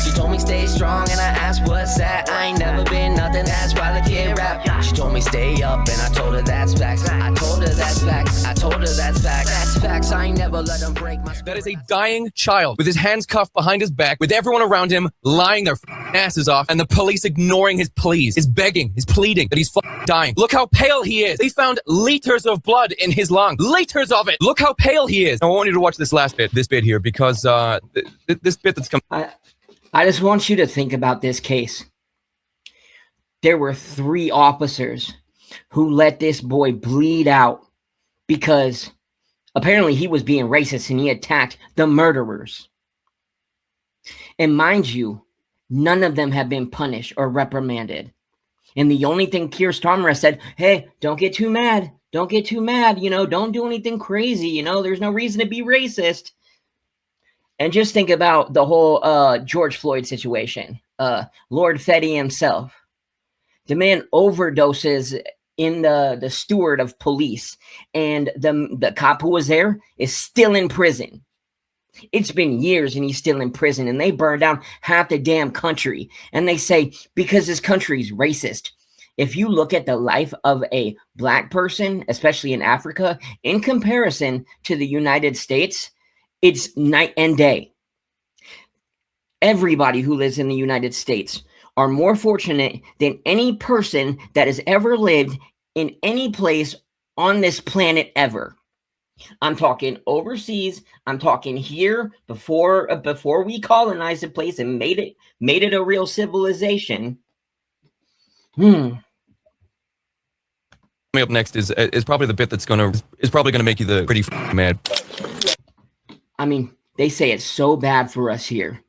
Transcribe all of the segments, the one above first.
She told me stay strong and I asked what's that. I ain't never been nothing, that's why the kid rap. She told me stay up and I told her that's facts. I told her that's facts. I told her that's facts. That's facts. I ain't never let them break my spirit. That is a dying child with his hands cuffed behind his back, with everyone around him lying their asses off, and the police ignoring his pleas, his begging, his pleading that he's dying. Look how pale he is. They found liters of blood in his lung. Liters of it. Look how pale he is. Now, I want you to watch this last bit, this bit here, because this bit that's coming. I just want you to think about this case. There were 3 officers who let this boy bleed out because apparently he was being racist and he attacked the murderers. And mind you, none of them have been punished or reprimanded. And the only thing Keir Starmer has said, hey, don't get too mad. Don't get too mad. You know, don't do anything crazy. You know, there's no reason to be racist. And just think about the whole George Floyd situation. Lord Fetty himself. The man overdoses in the steward of police. And the cop who was there is still in prison. It's been years and he's still in prison. And they burned down half the damn country. And they say, because this country is racist. If you look at the life of a black person, especially in Africa, in comparison to the United States, it's night and day. Everybody who lives in the United States are more fortunate than any person that has ever lived in any place on this planet ever. I'm talking overseas. I'm talking here before we colonized the place and made it a real civilization. Coming up next is probably the bit that's probably gonna make you pretty mad. I mean, they say it's so bad for us here,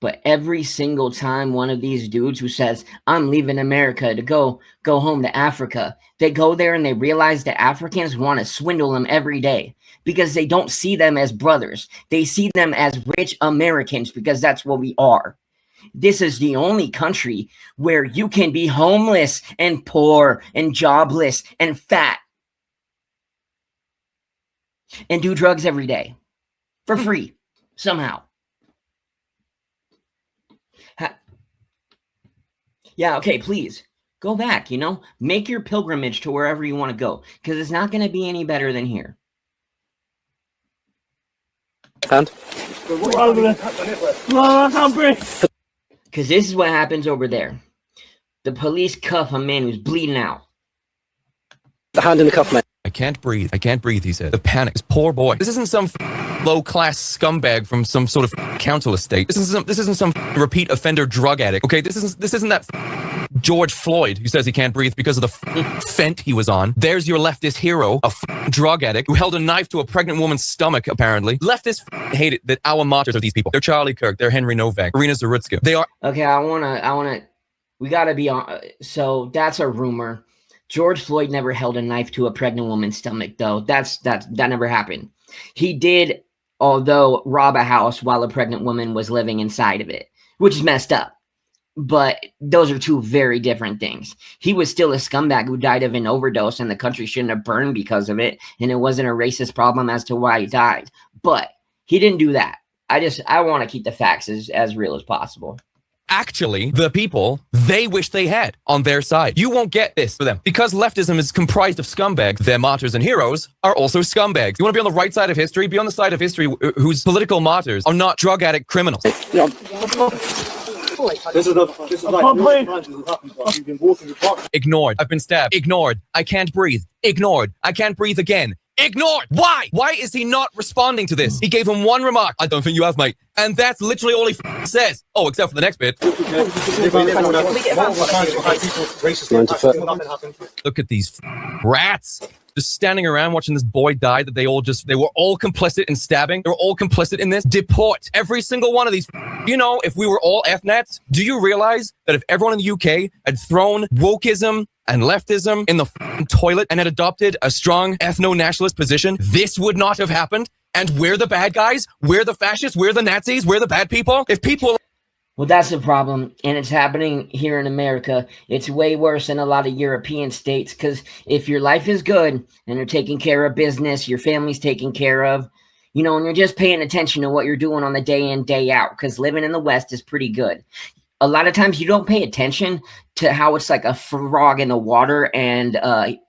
but every single time one of these dudes who says, I'm leaving America to go home to Africa, they go there and they realize that Africans want to swindle them every day because they don't see them as brothers. They see them as rich Americans because that's what we are. This is the only country where you can be homeless and poor and jobless and fat and do drugs every day. For free, somehow. Yeah, okay, please. Go back, Make your pilgrimage to wherever you want to go. Because it's not going to be any better than here. And? Because this is what happens over there. The police cuff a man who's bleeding out. The hand in the cuff, man. I can't breathe, he said. The panic. This poor boy. This isn't some low-class scumbag from some sort of council estate. This isn't some repeat offender drug addict. Okay, this isn't that George Floyd who says he can't breathe because of the fent he was on. There's your leftist hero, a drug addict who held a knife to a pregnant woman's stomach, apparently. Leftists hate it that our martyrs are these people. They're Charlie Kirk, they're Henry Novak, Irina Zarutska. They are... Okay, we gotta be on... So, that's a rumor. George Floyd never held a knife to a pregnant woman's stomach, though. That never happened. He did, although, rob a house while a pregnant woman was living inside of it, which is messed up. But those are 2 very different things. He was still a scumbag who died of an overdose, and the country shouldn't have burned because of it, and it wasn't a racist problem as to why he died. But he didn't do that. I want to keep the facts as real as possible. Actually, the people they wish they had on their side. You won't get this for them. Because leftism is comprised of scumbags, their martyrs and heroes are also scumbags. You want to be on the right side of history? Be on the side of history whose political martyrs are not drug addict criminals. Yeah. Ignored. I've been stabbed. Ignored. I can't breathe. Ignored. I can't breathe again. Ignored. Why? Why is he not responding to this? He gave him one remark. I don't think you have, mate. And that's literally all he says. Oh, except for the next bit. Look at these rats. Just standing around watching this boy die that they were all complicit in stabbing. They were all complicit in this. Deport every single one of these. If we were all F-nats, do you realize that if everyone in the UK had thrown wokeism and leftism in the toilet and had adopted a strong ethno-nationalist position, this would not have happened? And we're the bad guys? We're the fascists? We're the Nazis? We're the bad people? If people... Well, that's the problem, and it's happening here in America. It's way worse in a lot of European states, because if your life is good and you're taking care of business, your family's taken care of, You know, and you're just paying attention to what you're doing on the day in, day out, because living in the West is pretty good. A lot of times you don't pay attention to how it's like a frog in the water and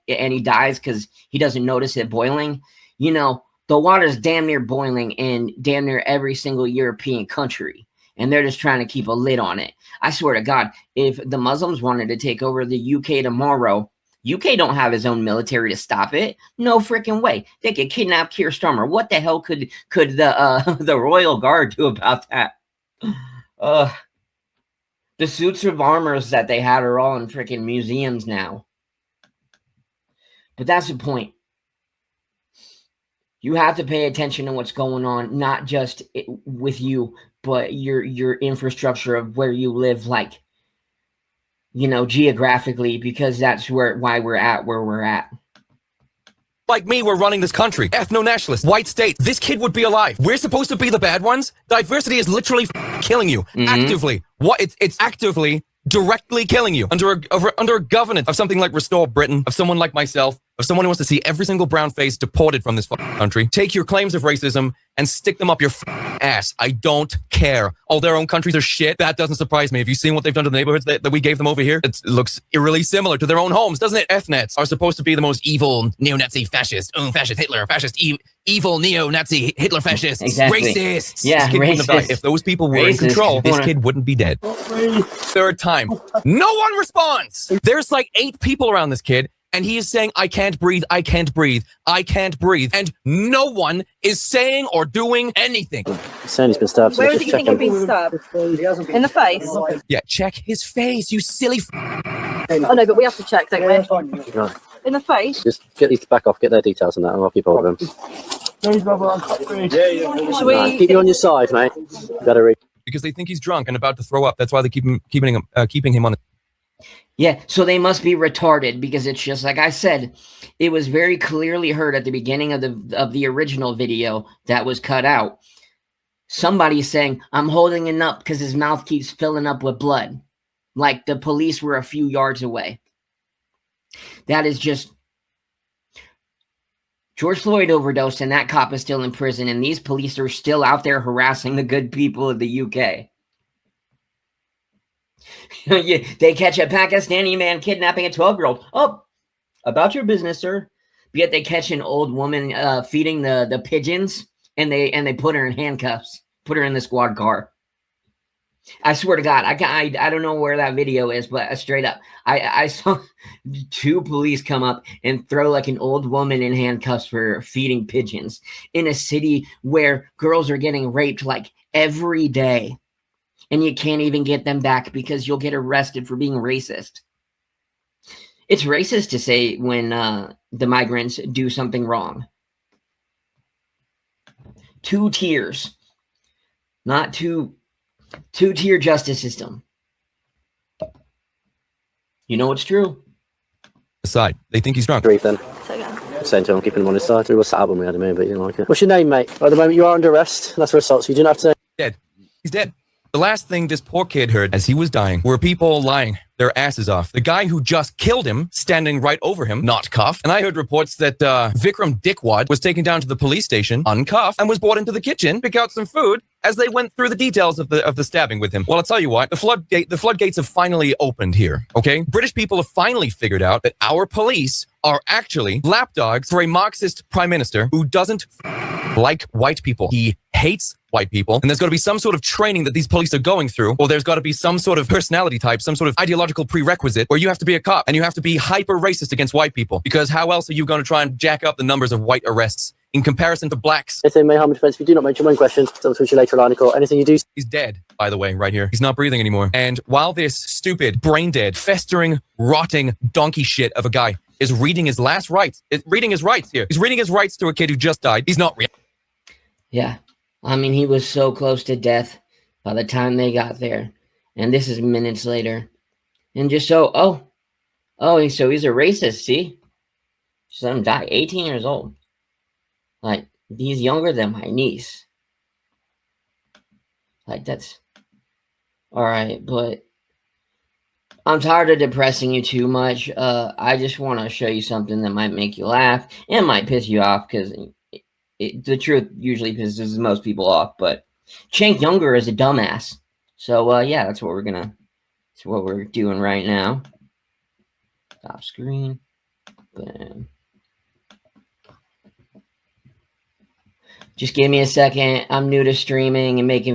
he dies because he doesn't notice it boiling. You know, the water's damn near boiling in damn near every single European country, and they're just trying to keep a lid on it. I swear to God, if the Muslims wanted to take over the UK tomorrow, UK don't have his own military to stop it. No freaking way. They could kidnap Keir Starmer. What the hell could the the Royal Guard do about that? The suits of armors that they had are all in freaking museums now. But that's the point. You have to pay attention to what's going on, not just with you, but your infrastructure of where you live, like, you know, geographically, because that's why we're at where we're at. Like me, we're running this country. Ethno-nationalist, white state. This kid would be alive. We're supposed to be the bad ones. Diversity is literally killing you. Actively. What? It's actively, directly killing you. Under a governance of something like Restore Britain, of someone like myself, of someone who wants to see every single brown face deported from this country. Take your claims of racism and stick them up your ass. I don't care. All their own countries are shit. That doesn't surprise me. Have you seen what they've done to the neighborhoods that we gave them over here? It looks eerily similar to their own homes, doesn't it? Ethnets are supposed to be the most evil neo-Nazi fascist, fascist Hitler, fascist, evil neo-Nazi Hitler fascists, racists. Yeah, this kid wouldn't have died. If those people were in control, this kid wouldn't be dead. Third time. No one responds. There's like 8 people around this kid, and he is saying, I can't breathe, I can't breathe, I can't breathe. And no one is saying or doing anything. Sandy's been stabbed. Where do you think he's been stabbed? In the face? Yeah, check his face, you silly Oh no, but we have to check, don't we? Right. In the face? Just get these back off, get their details and that, and I'll keep hold of them. Should we... Right, keep you on your side, mate. Gotta read. Because they think he's drunk and about to throw up. That's why they keeping him on. Yeah, so they must be retarded, because it's just like I said, it was very clearly heard at the beginning of the original video that was cut out. Somebody saying, I'm holding him up because his mouth keeps filling up with blood. Like the police were a few yards away. That is just... George Floyd overdosed and that cop is still in prison, and these police are still out there harassing the good people of the UK. Yeah, they catch a Pakistani man kidnapping a 12-year-old. Oh, about your business, sir. Yet they catch an old woman feeding the pigeons, and they put her in handcuffs, put her in the squad car. I swear to God, I don't know where that video is, but straight up, I saw 2 police come up and throw like an old woman in handcuffs for feeding pigeons in a city where girls are getting raped like every day. And you can't even get them back because you'll get arrested for being racist. It's racist to say when the migrants do something wrong. 2 tiers. Not two-tier justice system. You know it's true. Aside, they think he's drunk. Brief then. Saying to him, keeping him on his side. It was sad when we had him in, but you know, like it. What's your name, mate? At the moment, you are under arrest. That's for assault, so you don't have to. Dead. He's dead. The last thing this poor kid heard as he was dying were people lying their asses off. The guy who just killed him, standing right over him, not cuffed. And I heard reports that Vikram Dickwad was taken down to the police station, uncuffed, and was brought into the kitchen to pick out some food as they went through the details of the stabbing with him. Well, I'll tell you what, the floodgates have finally opened here, okay? British people have finally figured out that our police are actually lapdogs for a Marxist prime minister who doesn't like white people. He hates white people, and there's got to be some sort of training that these police are going through, or there's got to be some sort of personality type, some sort of ideological prerequisite where you have to be a cop and you have to be hyper racist against white people, because how else are you going to try and jack up the numbers of white arrests in comparison to blacks? If they may harm and defense, if you do not mention one question, I'll switch you later, Lanico. Anything you do. He's dead, by the way, right here. He's not breathing anymore. And while this stupid, brain dead, festering, rotting donkey shit of a guy is reading his last rights, reading his rights here. He's reading his rights to a kid who just died. He's not real. Yeah. I mean, he was so close to death by the time they got there. And this is minutes later. And just so, so he's a racist, see? Let him die, 18 years old. Like, he's younger than my niece. Like, that's... Alright, but... I'm tired of depressing you too much. I just want to show you something that might make you laugh and might piss you off, because the truth usually pisses most people off, but Cenk Younger is a dumbass. So yeah, that's what we're doing right now. Top screen. Bam. Just give me a second. I'm new to streaming and making